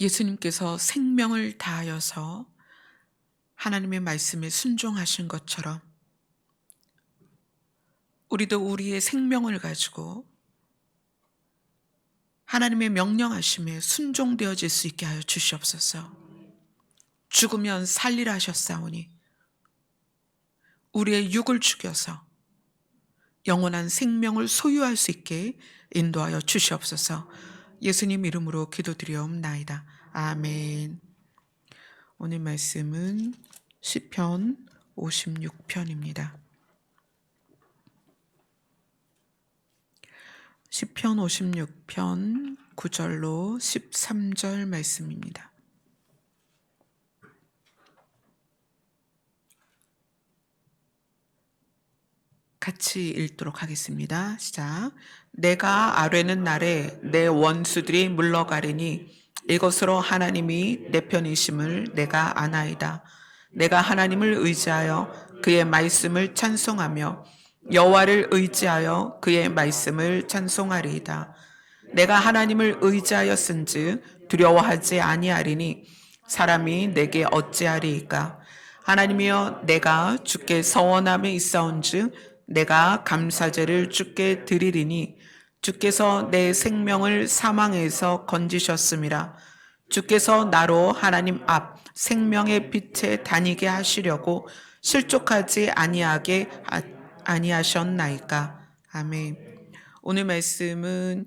예수님께서 생명을 다하여서 하나님의 말씀에 순종하신 것처럼 우리도 우리의 생명을 가지고 하나님의 명령하심에 순종되어질 수 있게 하여 주시옵소서. 죽으면 살리라 하셨사오니 우리의 육을 죽여서 영원한 생명을 소유할 수 있게 인도하여 주시옵소서. 예수님 이름으로 기도드리옵나이다. 아멘. 오늘 말씀은 시편 56편입니다. 시편 56편 9절로 13절 말씀입니다. 같이 읽도록 하겠습니다. 시작. 내가 아뢰는 날에 내 원수들이 물러가리니 이것으로 하나님이 내 편이심을 내가 아나이다. 내가 하나님을 의지하여 그의 말씀을 찬송하며 여호와를 의지하여 그의 말씀을 찬송하리이다. 내가 하나님을 의지하였은즉 두려워하지 아니하리니 사람이 내게 어찌하리이까. 하나님이여, 내가 주께 서원함에 있사온즉 내가 감사제를 주께 드리리니 주께서 내 생명을 사망에서 건지셨음이라. 주께서 나로 하나님 앞 생명의 빛에 다니게 하시려고 실족하지 아니하셨나이까. 아멘. 오늘 말씀은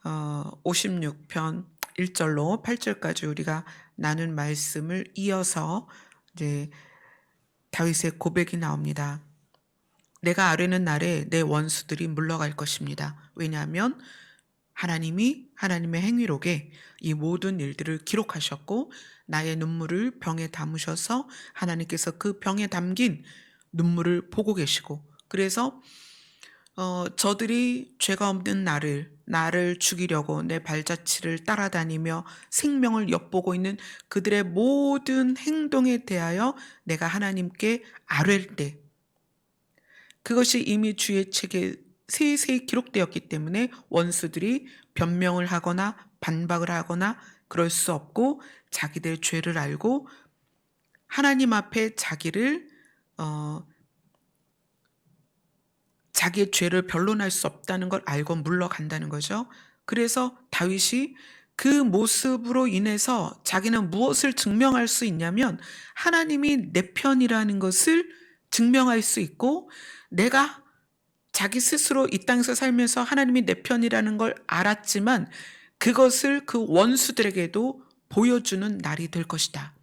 56편 1절로 8절까지 우리가 나눈 말씀을 이어서 이제 다윗의 고백이 나옵니다. 내가 아뢰는 날에 내 원수들이 물러갈 것입니다. 왜냐하면 하나님이 하나님의 행위록에 이 모든 일들을 기록하셨고 나의 눈물을 병에 담으셔서 하나님께서 그 병에 담긴 눈물을 보고 계시고, 그래서 저들이 죄가 없는 나를 죽이려고 내 발자취를 따라다니며 생명을 엿보고 있는 그들의 모든 행동에 대하여 내가 하나님께 아뢰일 때 그것이 이미 주의 책에 세세히 기록되었기 때문에 원수들이 변명을 하거나 반박을 하거나 그럴 수 없고 자기들 죄를 알고 하나님 앞에 자기의 죄를 변론할 수 없다는 걸 알고 물러간다는 거죠. 그래서 다윗이 그 모습으로 인해서 자기는 무엇을 증명할 수 있냐면 하나님이 내 편이라는 것을 증명할 수 있고, 내가 자기 스스로 이 땅에서 살면서 하나님이 내 편이라는 걸 알았지만 그것을 그 원수들에게도 보여주는 날이 될 것이다.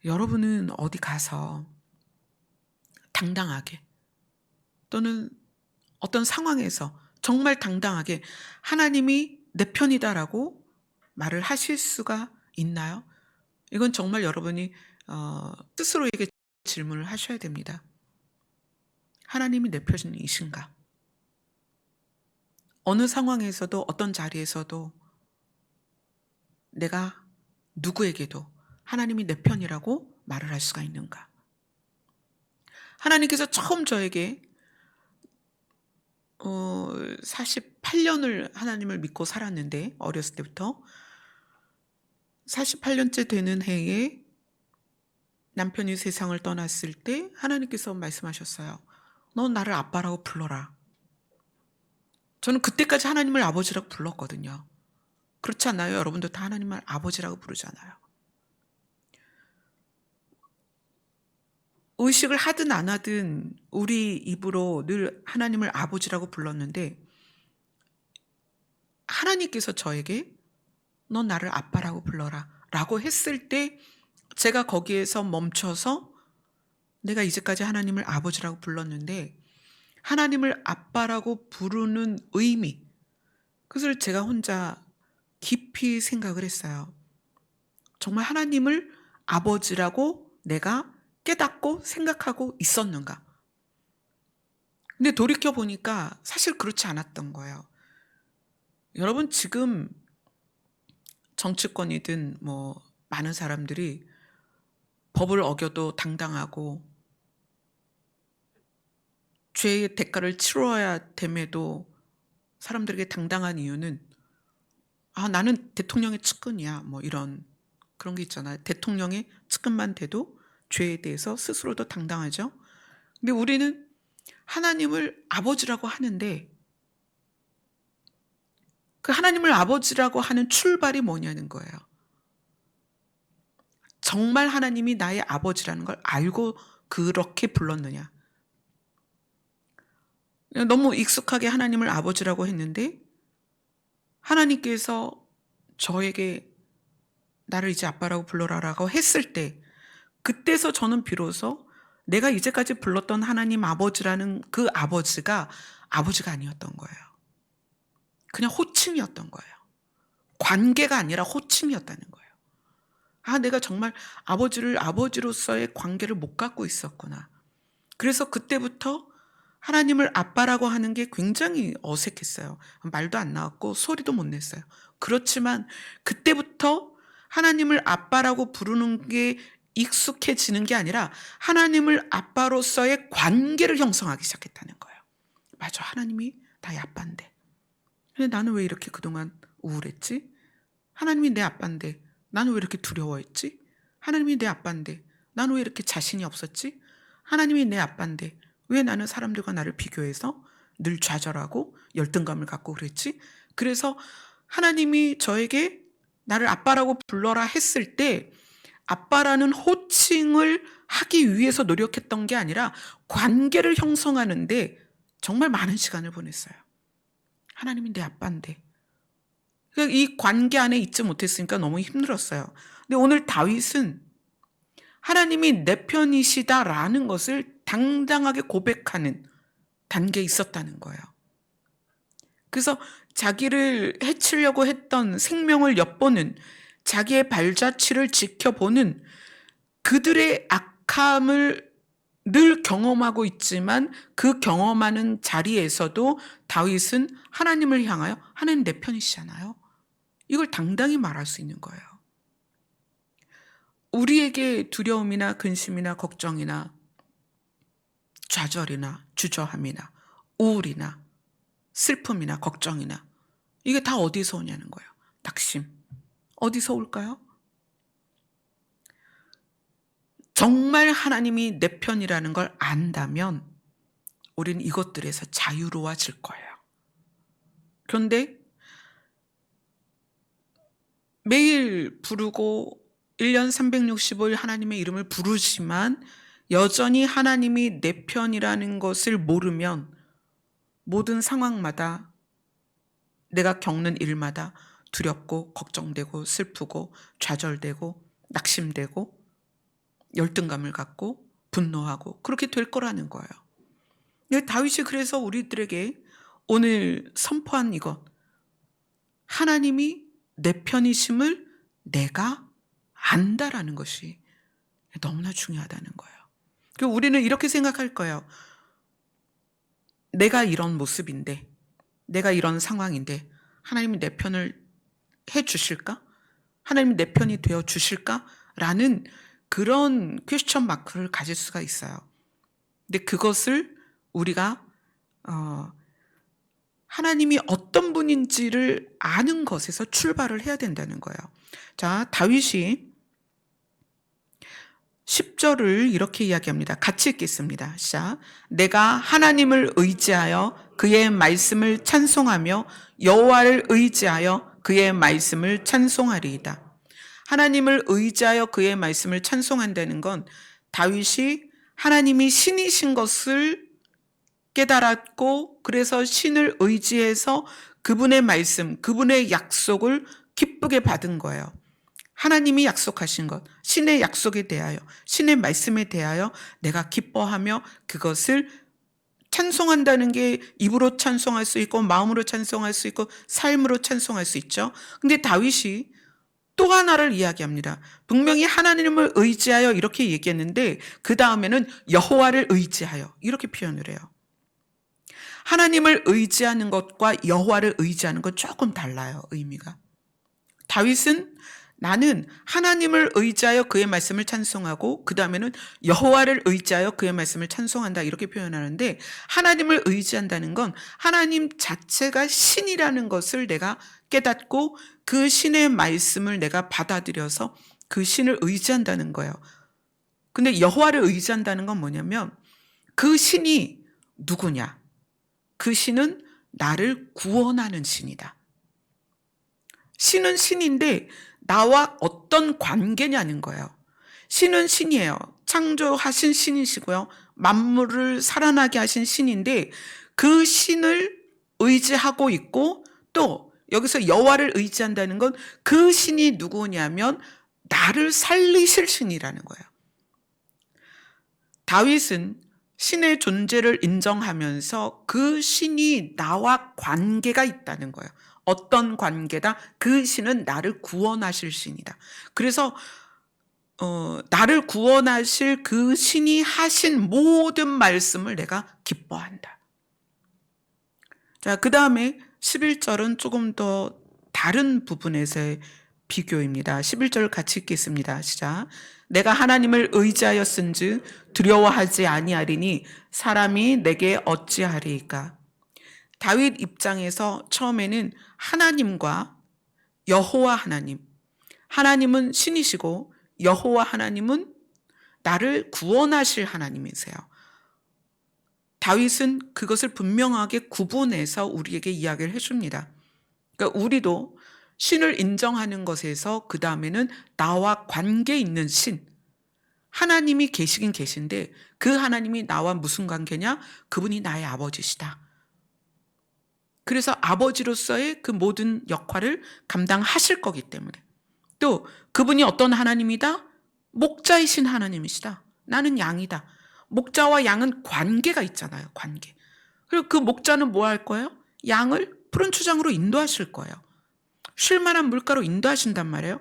여러분은 어디 가서 당당하게 또는 어떤 상황에서 정말 당당하게 하나님이 내 편이다라고 말을 하실 수가 있나요? 이건 정말 여러분이 스스로에게 질문을 하셔야 됩니다. 하나님이 내 편이신가? 어느 상황에서도 어떤 자리에서도 내가 누구에게도 하나님이 내 편이라고 말을 할 수가 있는가? 하나님께서 처음 저에게 48년을 하나님을 믿고 살았는데, 어렸을 때부터 48년째 되는 해에 남편이 세상을 떠났을 때 하나님께서 말씀하셨어요. 넌 나를 아빠라고 불러라. 저는 그때까지 하나님을 아버지라고 불렀거든요. 그렇지 않나요? 여러분도 다 하나님을 아버지라고 부르잖아요. 의식을 하든 안 하든 우리 입으로 늘 하나님을 아버지라고 불렀는데 하나님께서 저에게 넌 나를 아빠라고 불러라 라고 했을 때 제가 거기에서 멈춰서 내가 이제까지 하나님을 아버지라고 불렀는데 하나님을 아빠라고 부르는 의미, 그것을 제가 혼자 깊이 생각을 했어요. 정말 하나님을 아버지라고 내가 깨닫고 생각하고 있었는가? 근데 돌이켜보니까 사실 그렇지 않았던 거예요. 여러분, 지금 정치권이든 많은 사람들이 법을 어겨도 당당하고 죄의 대가를 치러야 됨에도 사람들에게 당당한 이유는 아, 나는 대통령의 측근이야. 뭐 이런 그런 게 있잖아요. 대통령의 측근만 돼도 죄에 대해서 스스로도 당당하죠. 근데 우리는 하나님을 아버지라고 하는데 그 하나님을 아버지라고 하는 출발이 뭐냐는 거예요. 정말 하나님이 나의 아버지라는 걸 알고 그렇게 불렀느냐. 너무 익숙하게 하나님을 아버지라고 했는데 하나님께서 저에게 나를 이제 아빠라고 불러라라고 했을 때 그때서 저는 비로소 내가 이제까지 불렀던 하나님 아버지라는 그 아버지가 아버지가 아니었던 거예요. 그냥 호칭이었던 거예요. 관계가 아니라 호칭이었다는 거예요. 아, 내가 정말 아버지를 아버지로서의 관계를 못 갖고 있었구나. 그래서 그때부터 하나님을 아빠라고 하는 게 굉장히 어색했어요. 말도 안 나왔고 소리도 못 냈어요. 그렇지만 그때부터 하나님을 아빠라고 부르는 게 익숙해지는 게 아니라 하나님을 아빠로서의 관계를 형성하기 시작했다는 거예요. 맞아, 하나님이 나의 아빠인데. 근데 나는 왜 이렇게 그동안 우울했지? 하나님이 내 아빠인데 나는 왜 이렇게 두려워했지? 하나님이 내 아빠인데 나는 왜 이렇게 자신이 없었지? 하나님이 내 아빠인데 왜 나는 사람들과 나를 비교해서 늘 좌절하고 열등감을 갖고 그랬지? 그래서 하나님이 저에게 나를 아빠라고 불러라 했을 때 아빠라는 호칭을 하기 위해서 노력했던 게 아니라 관계를 형성하는데 정말 많은 시간을 보냈어요. 하나님이 내 아빠인데. 그러니까 이 관계 안에 있지 못했으니까 너무 힘들었어요. 근데 오늘 다윗은 하나님이 내 편이시다라는 것을 당당하게 고백하는 단계에 있었다는 거예요. 그래서 자기를 해치려고 했던 생명을 엿보는 자기의 발자취를 지켜보는 그들의 악함을 늘 경험하고 있지만 그 경험하는 자리에서도 다윗은 하나님을 향하여 하나님 내 편이시잖아요. 이걸 당당히 말할 수 있는 거예요. 우리에게 두려움이나 근심이나 걱정이나 좌절이나 주저함이나 우울이나 슬픔이나 걱정이나 이게 다 어디서 오냐는 거예요. 낙심. 어디서 올까요? 정말 하나님이 내 편이라는 걸 안다면 우리는 이것들에서 자유로워질 거예요. 그런데 매일 부르고 1년 365일 하나님의 이름을 부르지만 여전히 하나님이 내 편이라는 것을 모르면 모든 상황마다 내가 겪는 일마다 두렵고 걱정되고 슬프고 좌절되고 낙심되고 열등감을 갖고 분노하고 그렇게 될 거라는 거예요. 다윗이 그래서 우리들에게 오늘 선포한 이것, 하나님이 내 편이심을 내가 안다라는 것이 너무나 중요하다는 거예요. 그리고 우리는 이렇게 생각할 거예요. 내가 이런 모습인데, 내가 이런 상황인데 하나님이 내 편을 해 주실까? 하나님이 내 편이 되어 주실까? 라는 그런 퀘스천 마크를 가질 수가 있어요. 근데 그것을 우리가 하나님이 어떤 분인지를 아는 것에서 출발을 해야 된다는 거예요. 자, 다윗이 10절을 이렇게 이야기합니다. 같이 읽겠습니다. 시작. 내가 하나님을 의지하여 그의 말씀을 찬송하며 여호와를 의지하여 그의 말씀을 찬송하리이다. 하나님을 의지하여 그의 말씀을 찬송한다는 건 다윗이 하나님이 신이신 것을 깨달았고 그래서 신을 의지해서 그분의 말씀, 그분의 약속을 기쁘게 받은 거예요. 하나님이 약속하신 것, 신의 약속에 대하여, 신의 말씀에 대하여 내가 기뻐하며 그것을 찬송한다는 게 입으로 찬송할 수 있고 마음으로 찬송할 수 있고 삶으로 찬송할 수 있죠. 근데 다윗이 또 하나를 이야기합니다. 분명히 하나님을 의지하여 이렇게 얘기했는데 그 다음에는 여호와를 의지하여 이렇게 표현을 해요. 하나님을 의지하는 것과 여호와를 의지하는 것 조금 달라요, 의미가. 다윗은 나는 하나님을 의지하여 그의 말씀을 찬송하고 그 다음에는 여호와를 의지하여 그의 말씀을 찬송한다 이렇게 표현하는데 하나님을 의지한다는 건 하나님 자체가 신이라는 것을 내가 깨닫고 그 신의 말씀을 내가 받아들여서 그 신을 의지한다는 거예요. 근데 여호와를 의지한다는 건 뭐냐면 그 신이 누구냐? 그 신은 나를 구원하는 신이다. 신은 신인데 나와 어떤 관계냐는 거예요. 신은 신이에요. 창조하신 신이시고요. 만물을 살아나게 하신 신인데 그 신을 의지하고 있고, 또 여기서 여호와를 의지한다는 건 그 신이 누구냐면 나를 살리실 신이라는 거예요. 다윗은 신의 존재를 인정하면서 그 신이 나와 관계가 있다는 거예요. 어떤 관계다? 그 신은 나를 구원하실 신이다. 그래서 나를 구원하실 그 신이 하신 모든 말씀을 내가 기뻐한다. 자, 그 다음에 11절은 조금 더 다른 부분에서의 비교입니다. 11절 같이 읽겠습니다. 시작. 내가 하나님을 의지하였은즉 두려워하지 아니하리니 사람이 내게 어찌하리이까. 다윗 입장에서 처음에는 하나님과 여호와 하나님, 하나님은 신이시고 여호와 하나님은 나를 구원하실 하나님이세요. 다윗은 그것을 분명하게 구분해서 우리에게 이야기를 해줍니다. 그러니까 우리도 신을 인정하는 것에서 그 다음에는 나와 관계 있는 신, 하나님이 계시긴 계신데 그 하나님이 나와 무슨 관계냐? 그분이 나의 아버지시다. 그래서 아버지로서의 그 모든 역할을 감당하실 거기 때문에, 또 그분이 어떤 하나님이다? 목자이신 하나님이시다. 나는 양이다. 목자와 양은 관계가 있잖아요. 관계. 그리고 그 목자는 뭐 할 거예요? 양을 푸른 추장으로 인도하실 거예요. 쉴 만한 물가로 인도하신단 말이에요.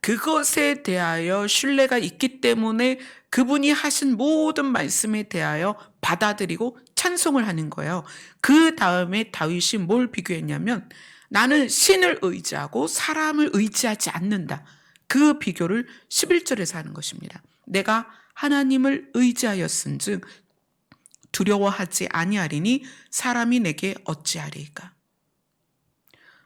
그것에 대하여 신뢰가 있기 때문에 그분이 하신 모든 말씀에 대하여 받아들이고 찬송을 하는 거예요. 그 다음에 다윗이 뭘 비교했냐면 나는 신을 의지하고 사람을 의지하지 않는다. 그 비교를 11절에서 하는 것입니다. 내가 하나님을 의지하였은즉 두려워하지 아니하리니 사람이 내게 어찌하리이까.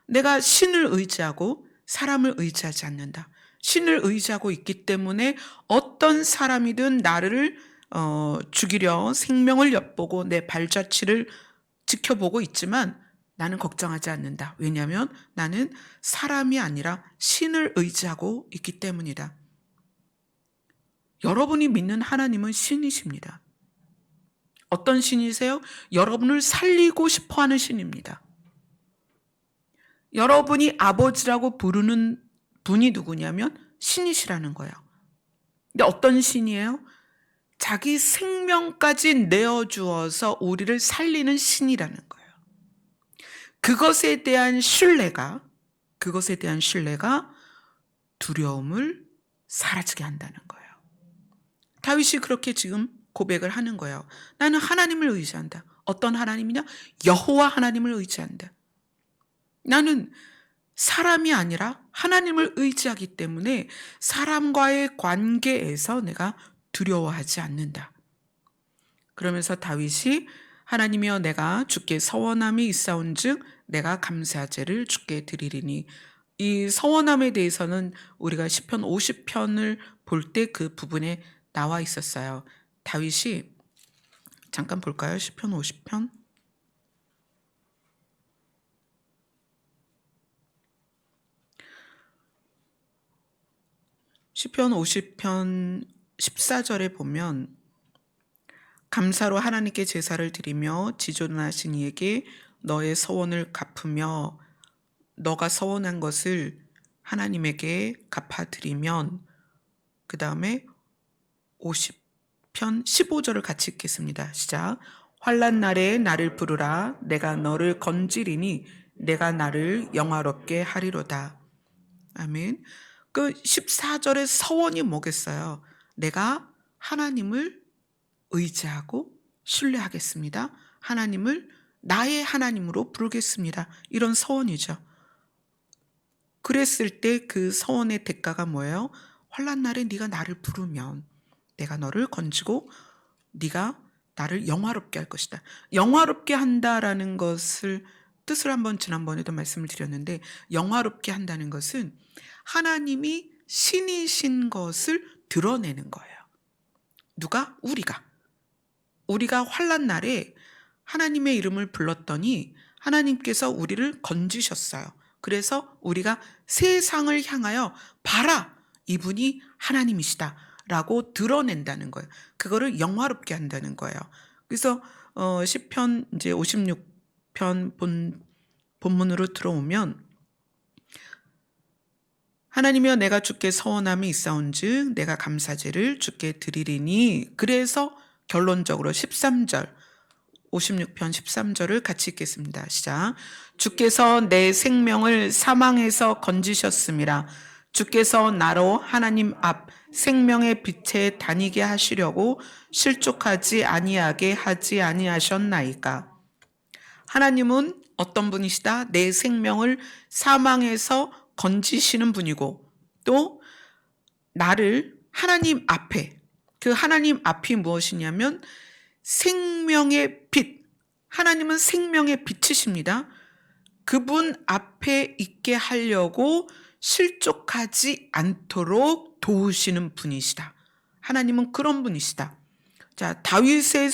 내가 신을 의지하고 사람을 의지하지 않는다. 신을 의지하고 있기 때문에 어떤 사람이든 나를 죽이려 생명을 엿보고 내 발자취를 지켜보고 있지만 나는 걱정하지 않는다. 왜냐하면 나는 사람이 아니라 신을 의지하고 있기 때문이다. 여러분이 믿는 하나님은 신이십니다. 어떤 신이세요? 여러분을 살리고 싶어하는 신입니다. 여러분이 아버지라고 부르는 분이 누구냐면 신이시라는 거예요. 근데 어떤 신이에요? 자기 생명까지 내어주어서 우리를 살리는 신이라는 거예요. 그것에 대한 신뢰가 두려움을 사라지게 한다는 거예요. 다윗이 그렇게 지금 고백을 하는 거예요. 나는 하나님을 의지한다. 어떤 하나님이냐? 여호와 하나님을 의지한다. 나는 사람이 아니라 하나님을 의지하기 때문에 사람과의 관계에서 내가 두려워하지 않는다. 그러면서 다윗이 하나님이여 내가 주께 서원함이 있사온즉 내가 감사제를 주께 드리리니, 이 서원함에 대해서는 우리가 시편 50편을 볼 때 그 부분에 나와 있었어요. 다윗이 잠깐 볼까요? 시편 50편. 시편 50편 14절에 보면 감사로 하나님께 제사를 드리며 지존하신 이에게 너의 서원을 갚으며 너가 서원한 것을 하나님에게 갚아드리면, 그 다음에 50편 15절을 같이 읽겠습니다. 시작. 환난 날에 나를 부르라. 내가 너를 건지리니 내가 나를 영화롭게 하리로다. 아멘. 그 14절의 서원이 뭐겠어요? 내가 하나님을 의지하고 신뢰하겠습니다. 하나님을 나의 하나님으로 부르겠습니다. 이런 서원이죠. 그랬을 때 그 서원의 대가가 뭐예요? 환난 날에 네가 나를 부르면 내가 너를 건지고 네가 나를 영화롭게 할 것이다. 영화롭게 한다라는 것을 뜻을 한번 지난번에도 말씀을 드렸는데, 영화롭게 한다는 것은 하나님이 신이신 것을 드러내는 거예요. 누가? 우리가 환난 날에 하나님의 이름을 불렀더니 하나님께서 우리를 건지셨어요. 그래서 우리가 세상을 향하여 봐라, 이분이 하나님이시다 라고 드러낸다는 거예요. 그거를 영화롭게 한다는 거예요. 그래서 시편 이제 56편 본문으로 들어오면, 하나님이여 내가 주께 서원함이 있사온즉 내가 감사제를 주께 드리리니. 그래서 결론적으로 13절, 56편 13절을 같이 읽겠습니다. 시작. 주께서 내 생명을 사망에서 건지셨음이라. 주께서 나로 하나님 앞 생명의 빛에 다니게 하시려고 실족하지 아니하게 하지 아니하셨나이까. 하나님은 어떤 분이시다? 내 생명을 사망에서 건지시는 분이고, 또 나를 하나님 앞에, 그 하나님 앞이 무엇이냐면 생명의 빛, 하나님은 생명의 빛이십니다. 그분 앞에 있게 하려고 실족하지 않도록 도우시는 분이시다. 하나님은 그런 분이시다. 자, 다윗의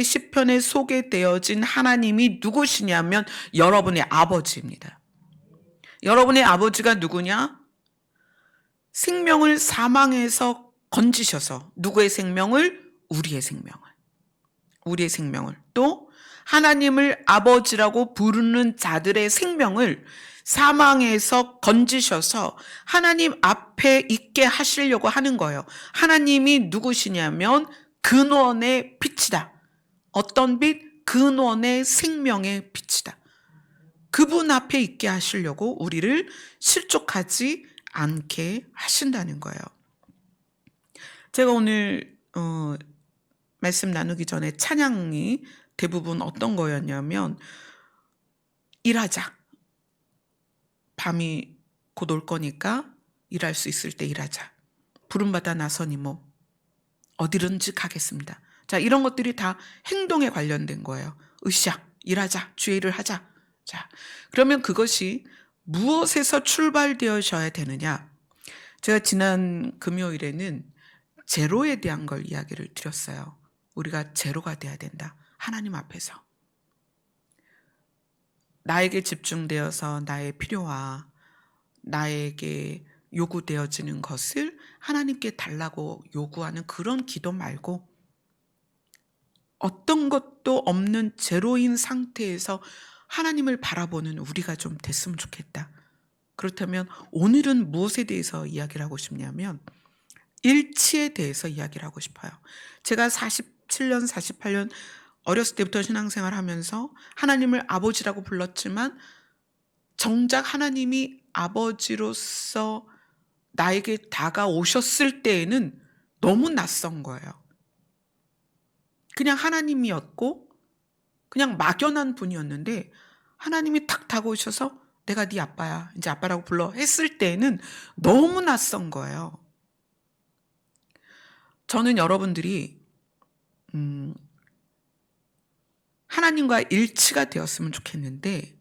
시편에 소개되어진 하나님이 누구시냐면 여러분의 아버지입니다. 여러분의 아버지가 누구냐? 생명을 사망에서 건지셔서, 누구의 생명을? 우리의 생명을, 또 하나님을 아버지라고 부르는 자들의 생명을 사망에서 건지셔서 하나님 앞에 있게 하시려고 하는 거예요. 하나님이 누구시냐면 근원의 빛이다. 어떤 빛? 근원의 생명의 빛이다. 그분 앞에 있게 하시려고 우리를 실족하지 않게 하신다는 거예요. 제가 오늘 말씀 나누기 전에 찬양이 대부분 어떤 거였냐면, 일하자. 밤이 곧 올 거니까 일할 수 있을 때 일하자. 부름받아 나서니 뭐 어디든지 가겠습니다. 자, 이런 것들이 다 행동에 관련된 거예요. 으쌰, 일하자, 주의 일을 하자. 자, 그러면 그것이 무엇에서 출발되어져야 되느냐? 제가 지난 금요일에는 제로에 대한 걸 이야기를 드렸어요. 우리가 제로가 돼야 된다. 하나님 앞에서. 나에게 집중되어서 나의 필요와 나에게 요구되어지는 것을 하나님께 달라고 요구하는 그런 기도 말고, 어떤 것도 없는 제로인 상태에서 하나님을 바라보는 우리가 좀 됐으면 좋겠다. 그렇다면 오늘은 무엇에 대해서 이야기를 하고 싶냐면 일치에 대해서 이야기를 하고 싶어요. 제가 47년, 48년 어렸을 때부터 신앙생활 하면서 하나님을 아버지라고 불렀지만, 정작 하나님이 아버지로서 나에게 다가오셨을 때에는 너무 낯선 거예요. 그냥 하나님이었고 그냥 막연한 분이었는데, 하나님이 탁 다가오셔서 내가 네 아빠야, 이제 아빠라고 불러 했을 때에는 너무 낯선 거예요. 저는 여러분들이 하나님과 일치가 되었으면 좋겠는데,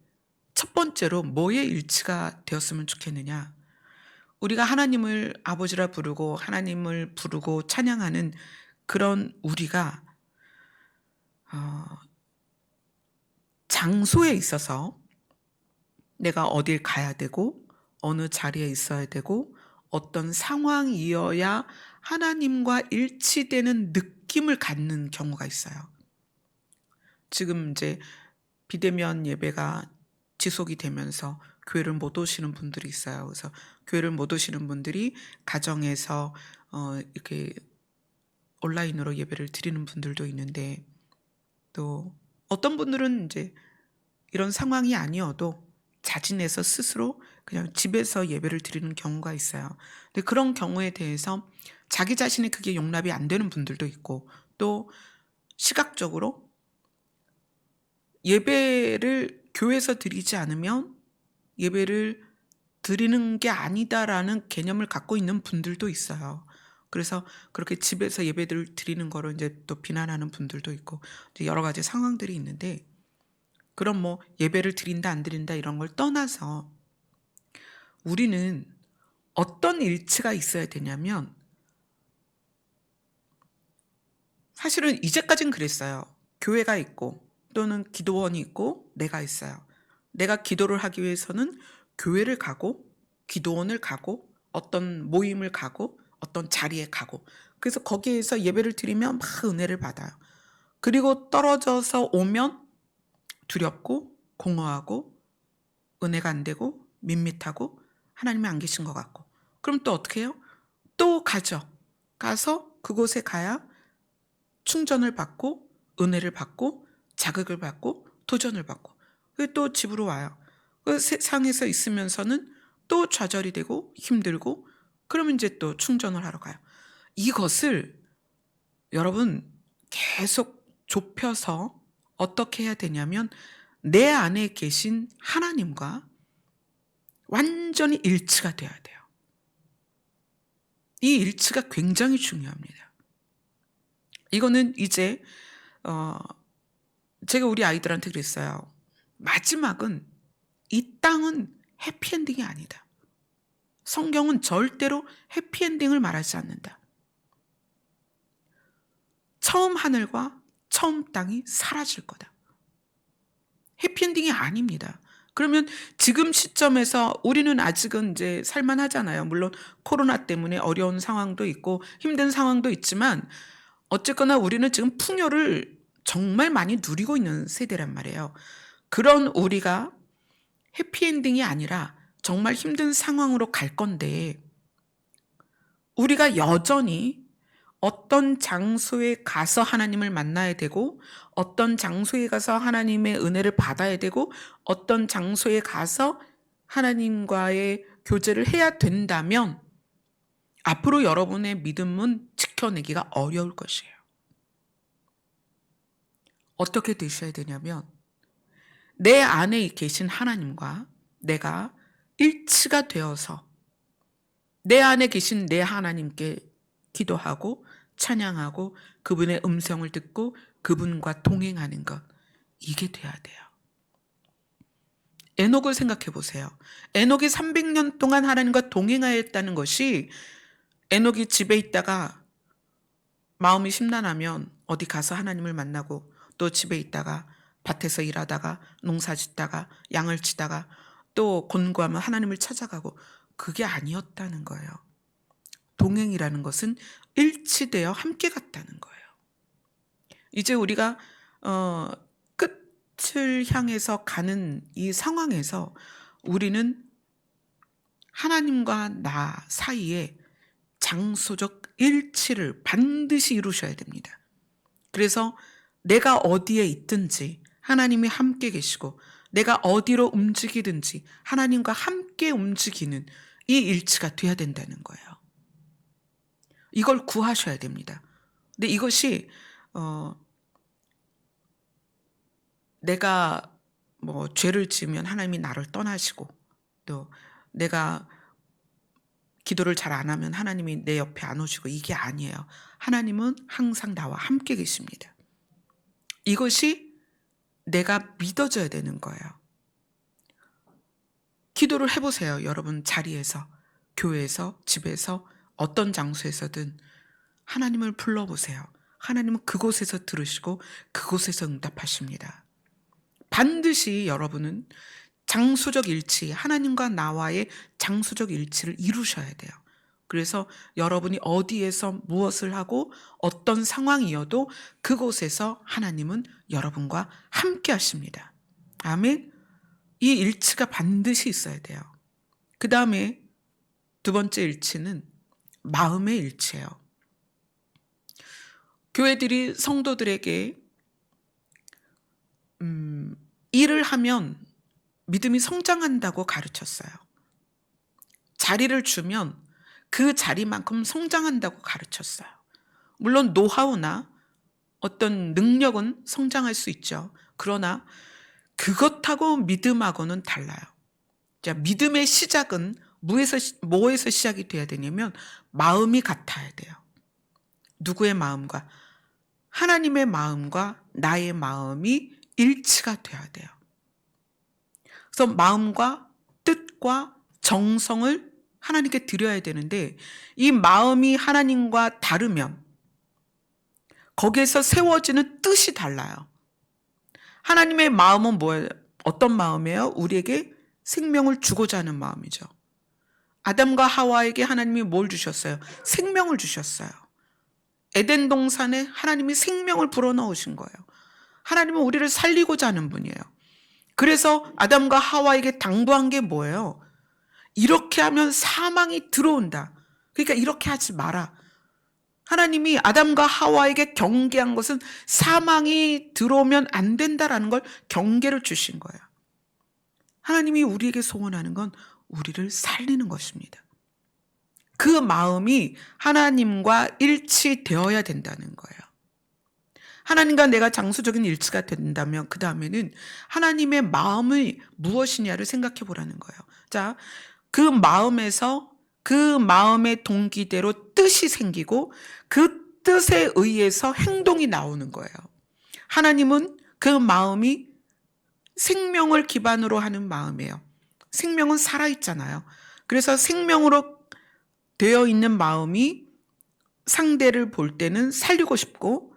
첫 번째로 뭐의 일치가 되었으면 좋겠느냐? 우리가 하나님을 아버지라 부르고 하나님을 부르고 찬양하는 그런 우리가 장소에 있어서 내가 어딜 가야 되고 어느 자리에 있어야 되고 어떤 상황이어야 하나님과 일치되는 느낌을 갖는 경우가 있어요. 지금 이제 비대면 예배가 지속이 되면서 교회를 못 오시는 분들이 있어요. 그래서 교회를 못 오시는 분들이 가정에서 이렇게 온라인으로 예배를 드리는 분들도 있는데, 또 어떤 분들은 이제 이런 상황이 아니어도 자진해서 스스로 그냥 집에서 예배를 드리는 경우가 있어요. 근데 그런 경우에 대해서 자기 자신이 그게 용납이 안 되는 분들도 있고, 또 시각적으로 예배를 교회에서 드리지 않으면 예배를 드리는 게 아니다라는 개념을 갖고 있는 분들도 있어요. 그래서 그렇게 집에서 예배를 드리는 거를 이제 또 비난하는 분들도 있고, 여러 가지 상황들이 있는데, 그럼 뭐 예배를 드린다 안 드린다 이런 걸 떠나서 우리는 어떤 일치가 있어야 되냐면, 사실은 이제까진 그랬어요. 교회가 있고 또는 기도원이 있고 내가 있어요. 내가 기도를 하기 위해서는 교회를 가고 기도원을 가고 어떤 모임을 가고 어떤 자리에 가고, 그래서 거기에서 예배를 드리면 막 은혜를 받아요. 그리고 떨어져서 오면 두렵고 공허하고 은혜가 안 되고 밋밋하고 하나님이 안 계신 것 같고, 그럼 또 어떻게 해요? 또 가죠. 가서 그곳에 가야 충전을 받고 은혜를 받고 자극을 받고 도전을 받고, 그리고 또 집으로 와요. 그 세상에서 있으면서는 또 좌절이 되고 힘들고, 그러면 이제 또 충전을 하러 가요. 이것을 여러분 계속 좁혀서 어떻게 해야 되냐면, 내 안에 계신 하나님과 완전히 일치가 돼야 돼요. 이 일치가 굉장히 중요합니다. 이거는 이제 제가 우리 아이들한테 그랬어요. 마지막은, 이 땅은 해피엔딩이 아니다. 성경은 절대로 해피엔딩을 말하지 않는다. 처음 하늘과 처음 땅이 사라질 거다. 해피엔딩이 아닙니다. 그러면 지금 시점에서 우리는 아직은 이제 살만하잖아요. 물론 코로나 때문에 어려운 상황도 있고 힘든 상황도 있지만 어쨌거나 우리는 지금 풍요를 정말 많이 누리고 있는 세대란 말이에요. 그런 우리가 해피엔딩이 아니라 정말 힘든 상황으로 갈 건데, 우리가 여전히 어떤 장소에 가서 하나님을 만나야 되고 어떤 장소에 가서 하나님의 은혜를 받아야 되고 어떤 장소에 가서 하나님과의 교제를 해야 된다면 앞으로 여러분의 믿음은 지켜내기가 어려울 것이에요. 어떻게 되셔야 되냐면, 내 안에 계신 하나님과 내가 일치가 되어서 내 안에 계신 내 하나님께 기도하고 찬양하고 그분의 음성을 듣고 그분과 동행하는 것, 이게 돼야 돼요. 에녹을 생각해 보세요. 에녹이 300년 동안 하나님과 동행하였다는 것이, 에녹이 집에 있다가 마음이 심란하면 어디 가서 하나님을 만나고, 또 집에 있다가 밭에서 일하다가 농사 짓다가 양을 치다가 또 곤고하면 하나님을 찾아가고, 그게 아니었다는 거예요. 동행이라는 것은 일치되어 함께 갔다는 거예요. 이제 우리가 끝을 향해서 가는 이 상황에서 우리는 하나님과 나 사이에 장소적 일치를 반드시 이루셔야 됩니다. 그래서 내가 어디에 있든지 하나님이 함께 계시고, 내가 어디로 움직이든지 하나님과 함께 움직이는 이 일치가 돼야 된다는 거예요. 이걸 구하셔야 됩니다. 근데 이것이 내가 뭐 죄를 지으면 하나님이 나를 떠나시고, 또 내가 기도를 잘 안 하면 하나님이 내 옆에 안 오시고, 이게 아니에요. 하나님은 항상 나와 함께 계십니다. 이것이 내가 믿어져야 되는 거예요. 기도를 해보세요. 여러분 자리에서, 교회에서, 집에서, 어떤 장소에서든 하나님을 불러보세요. 하나님은 그곳에서 들으시고 그곳에서 응답하십니다. 반드시 여러분은 장소적 일치, 하나님과 나와의 장소적 일치를 이루셔야 돼요. 그래서 여러분이 어디에서 무엇을 하고 어떤 상황이어도 그곳에서 하나님은 여러분과 함께 하십니다. 아멘. 이 일치가 반드시 있어야 돼요. 그 다음에 두 번째 일치는 마음의 일치예요. 교회들이 성도들에게 일을 하면 믿음이 성장한다고 가르쳤어요. 자리를 주면 그 자리만큼 성장한다고 가르쳤어요. 물론 노하우나 어떤 능력은 성장할 수 있죠. 그러나 그것하고 믿음하고는 달라요. 자, 믿음의 시작은 뭐에서 시작이 돼야 되냐면 마음이 같아야 돼요. 누구의 마음과? 하나님의 마음과 나의 마음이 일치가 돼야 돼요. 그래서 마음과 뜻과 정성을 하나님께 드려야 되는데 이 마음이 하나님과 다르면 거기에서 세워지는 뜻이 달라요. 하나님의 마음은 뭐예요? 어떤 마음이에요? 우리에게 생명을 주고자 하는 마음이죠. 아담과 하와에게 하나님이 뭘 주셨어요? 생명을 주셨어요. 에덴 동산에 하나님이 생명을 불어넣으신 거예요. 하나님은 우리를 살리고자 하는 분이에요. 그래서 아담과 하와에게 당부한 게 뭐예요? 이렇게 하면 사망이 들어온다. 그러니까 이렇게 하지 마라. 하나님이 아담과 하와에게 경계한 것은 사망이 들어오면 안 된다라는 걸 경계를 주신 거예요. 하나님이 우리에게 소원하는 건 우리를 살리는 것입니다. 그 마음이 하나님과 일치되어야 된다는 거예요. 하나님과 내가 장수적인 일치가 된다면 그 다음에는 하나님의 마음이 무엇이냐를 생각해 보라는 거예요. 자, 그 마음에서 그 마음의 동기대로 뜻이 생기고 그 뜻에 의해서 행동이 나오는 거예요. 하나님은 그 마음이 생명을 기반으로 하는 마음이에요. 생명은 살아있잖아요. 그래서 생명으로 되어 있는 마음이 상대를 볼 때는 살리고 싶고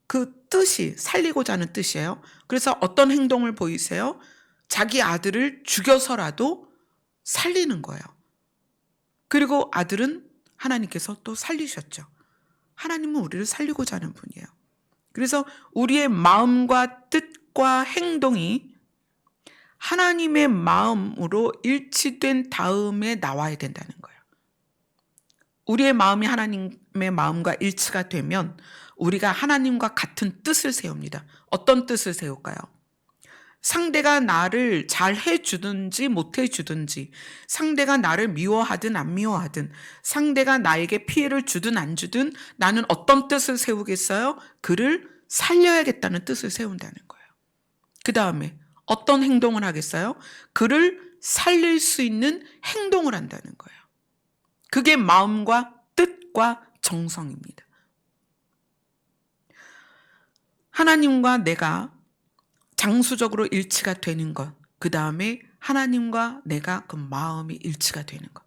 그 뜻이 살리고자 하는 뜻이에요. 그래서 어떤 행동을 보이세요? 자기 아들을 죽여서라도 살리는 거예요. 그리고 아들은 하나님께서 또 살리셨죠. 하나님은 우리를 살리고자 하는 분이에요. 그래서 우리의 마음과 뜻과 행동이 하나님의 마음으로 일치된 다음에 나와야 된다는 거예요. 우리의 마음이 하나님의 마음과 일치가 되면 우리가 하나님과 같은 뜻을 세웁니다. 어떤 뜻을 세울까요? 상대가 나를 잘 해주든지 못해주든지, 상대가 나를 미워하든 안 미워하든, 상대가 나에게 피해를 주든 안 주든 나는 어떤 뜻을 세우겠어요? 그를 살려야겠다는 뜻을 세운다는 거예요. 그 다음에 어떤 행동을 하겠어요? 그를 살릴 수 있는 행동을 한다는 거예요. 그게 마음과 뜻과 정성입니다. 하나님과 내가 장수적으로 일치가 되는 것, 그 다음에 하나님과 내가 그 마음이 일치가 되는 것.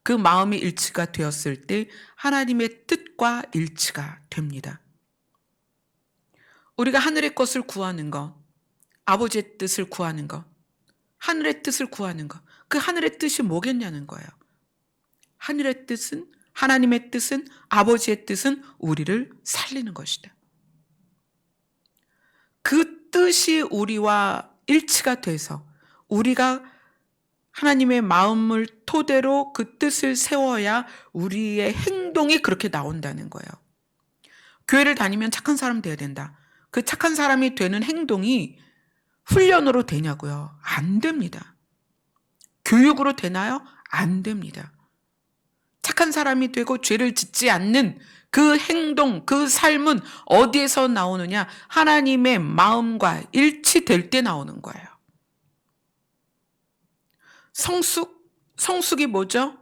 그 마음이 일치가 되었을 때 하나님의 뜻과 일치가 됩니다. 우리가 하늘의 것을 구하는 것, 아버지의 뜻을 구하는 것, 하늘의 뜻을 구하는 것, 그 하늘의 뜻이 뭐겠냐는 거예요. 하늘의 뜻은, 하나님의 뜻은, 아버지의 뜻은 우리를 살리는 것이다. 그 뜻이 우리와 일치가 돼서 우리가 하나님의 마음을 토대로 그 뜻을 세워야 우리의 행동이 그렇게 나온다는 거예요. 교회를 다니면 착한 사람 돼야 된다. 그 착한 사람이 되는 행동이 훈련으로 되냐고요? 안 됩니다. 교육으로 되나요? 안 됩니다. 착한 사람이 되고 죄를 짓지 않는 그 행동, 그 삶은 어디에서 나오느냐? 하나님의 마음과 일치될 때 나오는 거예요. 성숙이 뭐죠?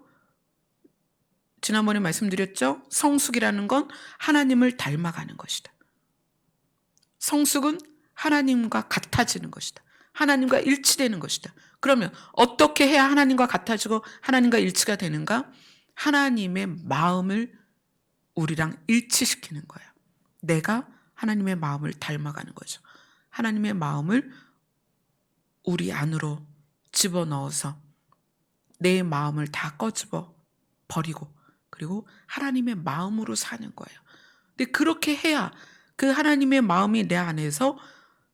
지난번에 말씀드렸죠? 성숙이라는 건 하나님을 닮아가는 것이다. 성숙은 하나님과 같아지는 것이다. 하나님과 일치되는 것이다. 그러면 어떻게 해야 하나님과 같아지고 하나님과 일치가 되는가? 하나님의 마음을 우리랑 일치시키는 거예요. 내가 하나님의 마음을 닮아가는 거죠. 하나님의 마음을 우리 안으로 집어넣어서 내 마음을 다 꺼집어 버리고 그리고 하나님의 마음으로 사는 거예요. 근데 그렇게 해야 그 하나님의 마음이 내 안에서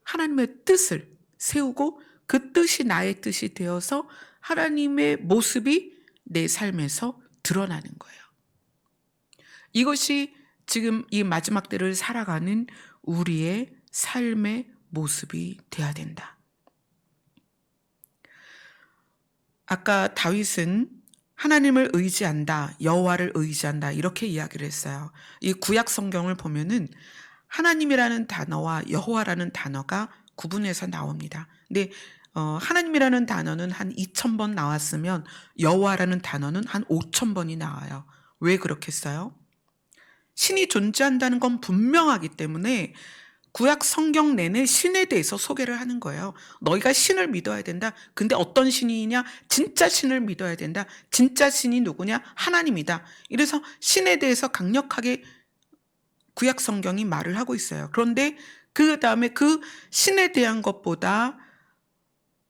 하나님의 뜻을 세우고 그 뜻이 나의 뜻이 되어서 하나님의 모습이 내 삶에서 드러나는 거예요. 이것이 지금 이 마지막 때를 살아가는 우리의 삶의 모습이 되어야 된다. 아까 다윗은 하나님을 의지한다, 여호와를 의지한다 이렇게 이야기를 했어요. 이 구약 성경을 보면은 하나님이라는 단어와 여호와라는 단어가 구분해서 나옵니다. 근데 하나님이라는 단어는 한 2000번 나왔으면 여호와라는 단어는 한 5000번이 나와요. 왜 그렇겠어요? 신이 존재한다는 건 분명하기 때문에 구약 성경 내내 신에 대해서 소개를 하는 거예요. 너희가 신을 믿어야 된다. 근데 어떤 신이냐? 진짜 신을 믿어야 된다. 진짜 신이 누구냐? 하나님이다. 이래서 신에 대해서 강력하게 구약 성경이 말을 하고 있어요. 그런데 그 다음에 그 신에 대한 것보다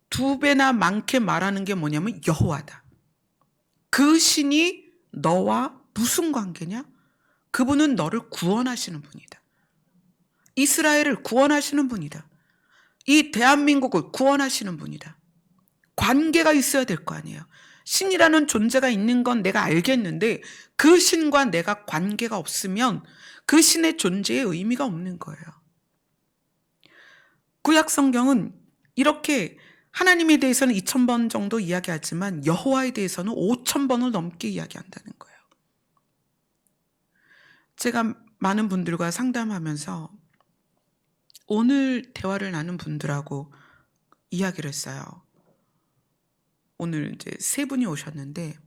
2배나 많게 말하는 게 뭐냐면 여호와다. 그 신이 너와 무슨 관계냐? 그분은 너를 구원하시는 분이다. 이스라엘을 구원하시는 분이다. 이 대한민국을 구원하시는 분이다. 관계가 있어야 될 거 아니에요. 신이라는 존재가 있는 건 내가 알겠는데 그 신과 내가 관계가 없으면 그 신의 존재에 의미가 없는 거예요. 구약 성경은 이렇게 하나님에 대해서는 2000번 정도 이야기하지만 여호와에 대해서는 5000번을 넘게 이야기한다는 거예요. 제가 많은 분들과 상담하면서 오늘 대화를 나눈 분들하고 이야기를 했어요. 오늘 이제 3분이 오셨는데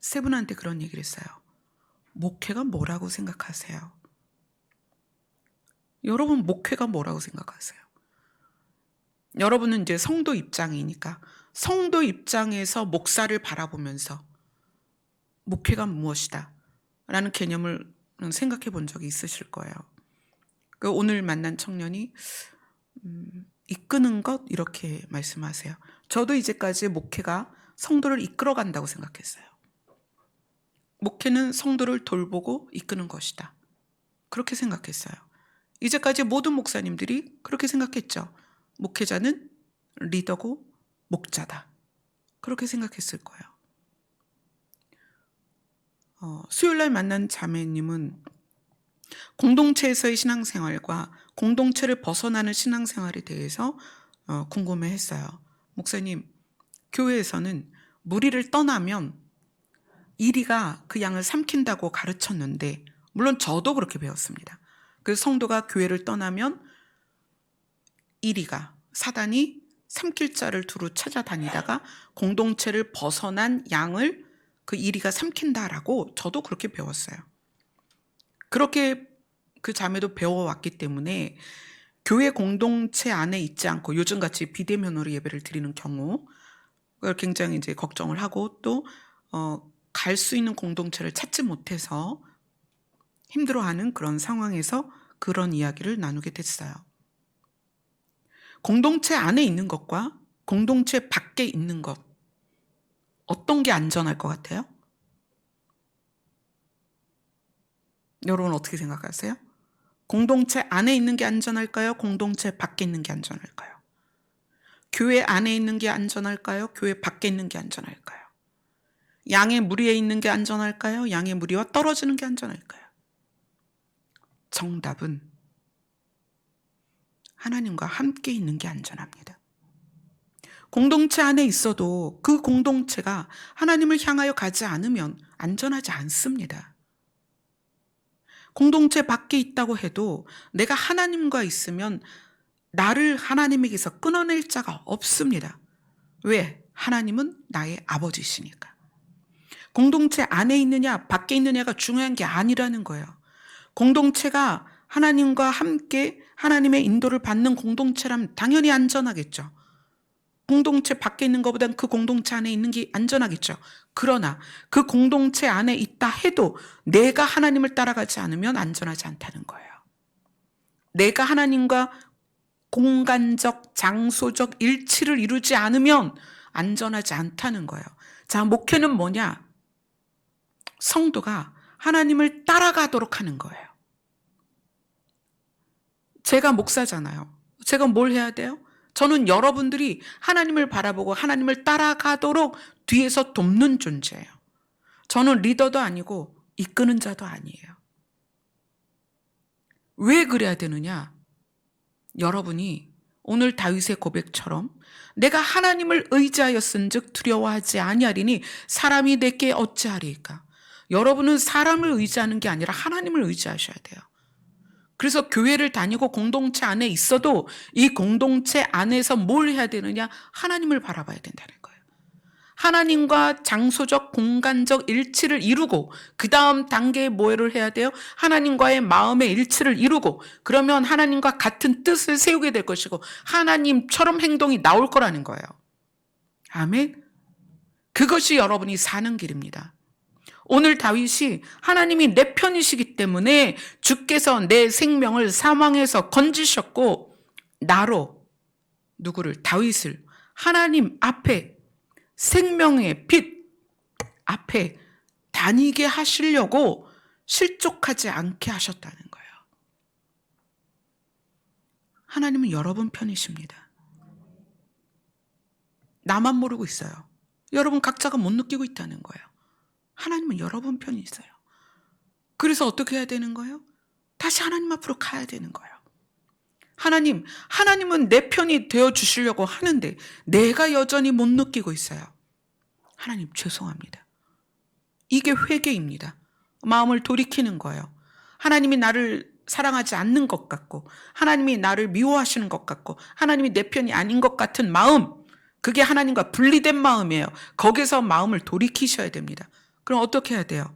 3분한테 그런 얘기를 했어요. 목회가 뭐라고 생각하세요? 여러분 목회가 뭐라고 생각하세요? 여러분은 이제 성도 입장이니까 성도 입장에서 목사를 바라보면서 목회가 무엇이다 라는 개념을 생각해 본 적이 있으실 거예요. 오늘 만난 청년이 이끄는 것 이렇게 말씀하세요. 저도 이제까지 목회가 성도를 이끌어 간다고 생각했어요. 목회는 성도를 돌보고 이끄는 것이다. 그렇게 생각했어요. 이제까지 모든 목사님들이 그렇게 생각했죠. 목회자는 리더고 목자다. 그렇게 생각했을 거예요. 수요일날 만난 자매님은 공동체에서의 신앙생활과 공동체를 벗어나는 신앙생활에 대해서 궁금해했어요. 목사님, 교회에서는 무리를 떠나면 이리가 그 양을 삼킨다고 가르쳤는데 물론 저도 그렇게 배웠습니다. 그래서 성도가 교회를 떠나면 이리가 사단이 삼킬 자를 두루 찾아다니다가 공동체를 벗어난 양을 그 이리가 삼킨다라고 저도 그렇게 배웠어요. 그렇게 그 자매도 배워왔기 때문에 교회 공동체 안에 있지 않고 요즘같이 비대면으로 예배를 드리는 경우 그걸 굉장히 이제 걱정을 하고 또 갈 수 있는 공동체를 찾지 못해서 힘들어하는 그런 상황에서 그런 이야기를 나누게 됐어요. 공동체 안에 있는 것과 공동체 밖에 있는 것 어떤 게 안전할 것 같아요? 여러분 어떻게 생각하세요? 공동체 안에 있는 게 안전할까요? 공동체 밖에 있는 게 안전할까요? 교회 안에 있는 게 안전할까요? 교회 밖에 있는 게 안전할까요? 양의 무리에 있는 게 안전할까요? 양의 무리와 떨어지는 게 안전할까요? 정답은 하나님과 함께 있는 게 안전합니다. 공동체 안에 있어도 그 공동체가 하나님을 향하여 가지 않으면 안전하지 않습니다. 공동체 밖에 있다고 해도 내가 하나님과 있으면 나를 하나님에게서 끊어낼 자가 없습니다. 왜? 하나님은 나의 아버지시니까. 공동체 안에 있느냐 밖에 있느냐가 중요한 게 아니라는 거예요. 공동체가 하나님과 함께 하나님의 인도를 받는 공동체라면 당연히 안전하겠죠. 공동체 밖에 있는 것보단 그 공동체 안에 있는 게 안전하겠죠. 그러나 그 공동체 안에 있다 해도 내가 하나님을 따라가지 않으면 안전하지 않다는 거예요. 내가 하나님과 공간적, 장소적 일치를 이루지 않으면 안전하지 않다는 거예요. 자, 목회는 뭐냐? 성도가 하나님을 따라가도록 하는 거예요. 제가 목사잖아요. 제가 뭘 해야 돼요? 저는 여러분들이 하나님을 바라보고 하나님을 따라가도록 뒤에서 돕는 존재예요. 저는 리더도 아니고 이끄는 자도 아니에요. 왜 그래야 되느냐? 여러분이 오늘 다윗의 고백처럼 내가 하나님을 의지하였은즉 두려워하지 아니하리니 사람이 내게 어찌하리까? 여러분은 사람을 의지하는 게 아니라 하나님을 의지하셔야 돼요. 그래서 교회를 다니고 공동체 안에 있어도 이 공동체 안에서 뭘 해야 되느냐? 하나님을 바라봐야 된다는 거예요. 하나님과 장소적 공간적 일치를 이루고 그 다음 단계에 뭐를 해야 돼요? 하나님과의 마음의 일치를 이루고 그러면 하나님과 같은 뜻을 세우게 될 것이고 하나님처럼 행동이 나올 거라는 거예요. 아멘. 그것이 여러분이 사는 길입니다. 오늘 다윗이 하나님이 내 편이시기 때문에 주께서 내 생명을 사망에서 건지셨고 나로 누구를? 다윗을 하나님 앞에 생명의 빛 앞에 다니게 하시려고 실족하지 않게 하셨다는 거예요. 하나님은 여러분 편이십니다. 나만 모르고 있어요. 여러분 각자가 못 느끼고 있다는 거예요. 하나님은 여러분 편이 있어요. 그래서 어떻게 해야 되는 거예요? 다시 하나님 앞으로 가야 되는 거예요. 하나님은 내 편이 되어 주시려고 하는데 내가 여전히 못 느끼고 있어요. 하나님 죄송합니다. 이게 회개입니다. 마음을 돌이키는 거예요. 하나님이 나를 사랑하지 않는 것 같고 하나님이 나를 미워하시는 것 같고 하나님이 내 편이 아닌 것 같은 마음, 그게 하나님과 분리된 마음이에요. 거기서 마음을 돌이키셔야 됩니다. 그럼 어떻게 해야 돼요?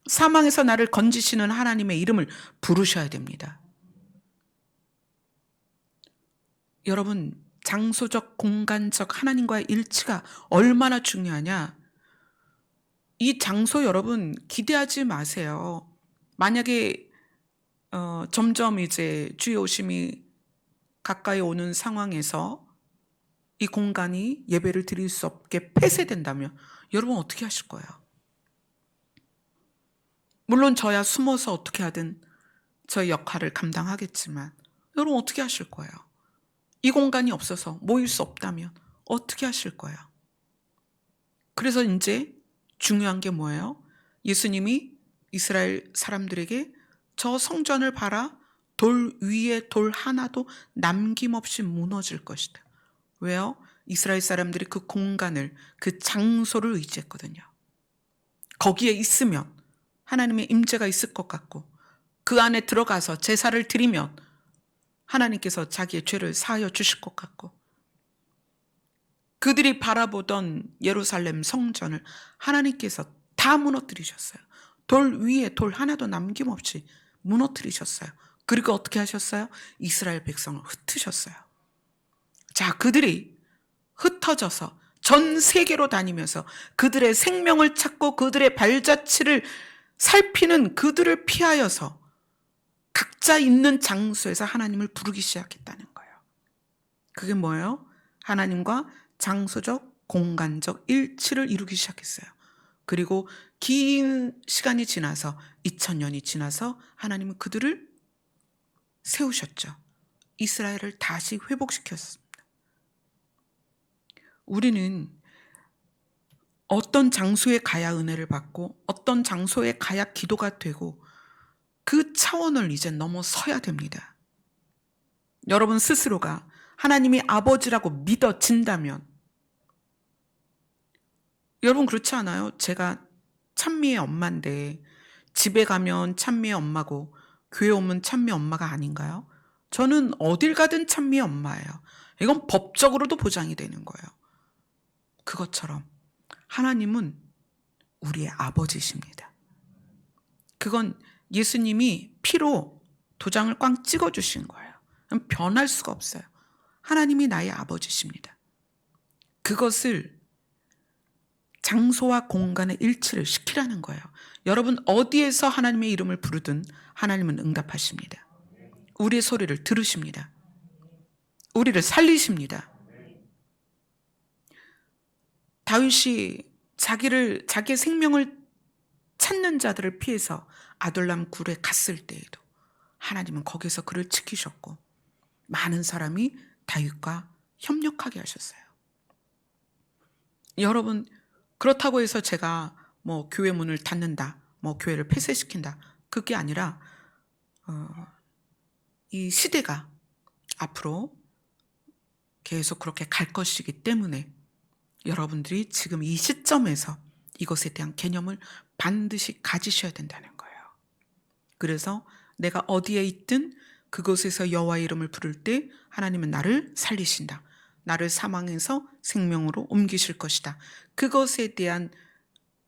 사망에서 나를 건지시는 하나님의 이름을 부르셔야 됩니다. 여러분, 장소적, 공간적 하나님과의 일치가 얼마나 중요하냐? 이 장소 여러분 기대하지 마세요. 만약에 점점 이제 주의 오심이 가까이 오는 상황에서 이 공간이 예배를 드릴 수 없게 폐쇄된다면 여러분 어떻게 하실 거예요? 물론 저야 숨어서 어떻게 하든 저의 역할을 감당하겠지만 여러분 어떻게 하실 거예요? 이 공간이 없어서 모일 수 없다면 어떻게 하실 거예요? 그래서 이제 중요한 게 뭐예요? 예수님이 이스라엘 사람들에게 저 성전을 봐라. 돌 위에 돌 하나도 남김없이 무너질 것이다. 왜요? 이스라엘 사람들이 그 공간을, 그 장소를 의지했거든요. 거기에 있으면 하나님의 임재가 있을 것 같고 그 안에 들어가서 제사를 드리면 하나님께서 자기의 죄를 사하여 주실 것 같고 그들이 바라보던 예루살렘 성전을 하나님께서 다 무너뜨리셨어요. 돌 위에 돌 하나도 남김없이 무너뜨리셨어요. 그리고 어떻게 하셨어요? 이스라엘 백성을 흩으셨어요. 자, 그들이 흩어져서 전 세계로 다니면서 그들의 생명을 찾고 그들의 발자취를 살피는 그들을 피하여서 각자 있는 장소에서 하나님을 부르기 시작했다는 거예요. 그게 뭐예요? 하나님과 장소적, 공간적 일치를 이루기 시작했어요. 그리고 긴 시간이 지나서 2000년이 지나서 하나님은 그들을 세우셨죠. 이스라엘을 다시 회복시켰습니다. 우리는 어떤 장소에 가야 은혜를 받고 어떤 장소에 가야 기도가 되고 그 차원을 이제 넘어서야 됩니다. 여러분 스스로가 하나님이 아버지라고 믿어진다면 여러분 그렇지 않아요? 제가 찬미의 엄마인데 집에 가면 찬미의 엄마고 교회 오면 찬미의 엄마가 아닌가요? 저는 어딜 가든 찬미의 엄마예요. 이건 법적으로도 보장이 되는 거예요. 그것처럼 하나님은 우리의 아버지십니다. 그건 예수님이 피로 도장을 꽝 찍어주신 거예요. 변할 수가 없어요. 하나님이 나의 아버지십니다. 그것을 장소와 공간의 일치를 시키라는 거예요. 여러분 어디에서 하나님의 이름을 부르든 하나님은 응답하십니다. 우리의 소리를 들으십니다. 우리를 살리십니다. 다윗이 자기의 생명을 찾는 자들을 피해서 아둘람 굴에 갔을 때에도 하나님은 거기서 그를 지키셨고 많은 사람이 다윗과 협력하게 하셨어요. 여러분 그렇다고 해서 제가 뭐 교회 문을 닫는다, 뭐 교회를 폐쇄시킨다, 그게 아니라 이 시대가 앞으로 계속 그렇게 갈 것이기 때문에 여러분들이 지금 이 시점에서 이것에 대한 개념을 반드시 가지셔야 된다는 거예요. 그래서 내가 어디에 있든 그곳에서 여호와의 이름을 부를 때 하나님은 나를 살리신다. 나를 사망에서 생명으로 옮기실 것이다. 그것에 대한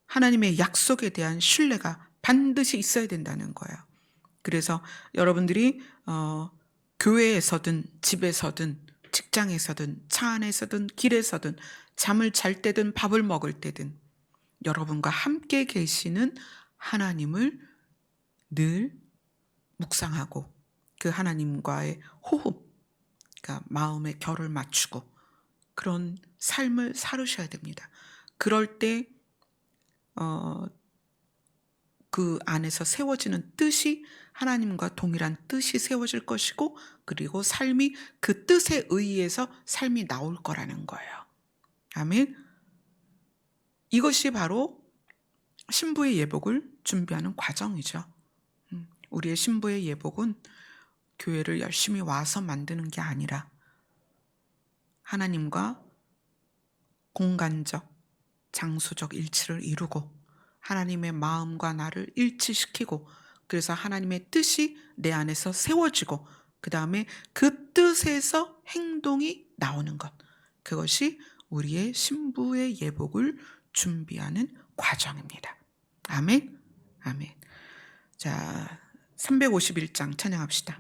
하나님의 약속에 대한 신뢰가 반드시 있어야 된다는 거예요. 그래서 여러분들이 교회에서든 집에서든 직장에서든 차 안에서든 길에서든 잠을 잘 때든 밥을 먹을 때든 여러분과 함께 계시는 하나님을 늘 묵상하고 그 하나님과의 호흡, 그러니까 마음의 결을 맞추고 그런 삶을 살으셔야 됩니다. 그럴 때 그 안에서 세워지는 뜻이 하나님과 동일한 뜻이 세워질 것이고, 그리고 삶이 그 뜻에 의해서 삶이 나올 거라는 거예요. 아멘. 이것이 바로 신부의 예복을 준비하는 과정이죠. 우리의 신부의 예복은 교회를 열심히 와서 만드는 게 아니라 하나님과 공간적, 장소적 일치를 이루고 하나님의 마음과 나를 일치시키고, 그래서 하나님의 뜻이 내 안에서 세워지고 그 다음에 그 뜻에서 행동이 나오는 것, 그것이 우리의 신부의 예복을 준비하는 과정입니다. 아멘. 아멘. 자, 351장 찬양합시다.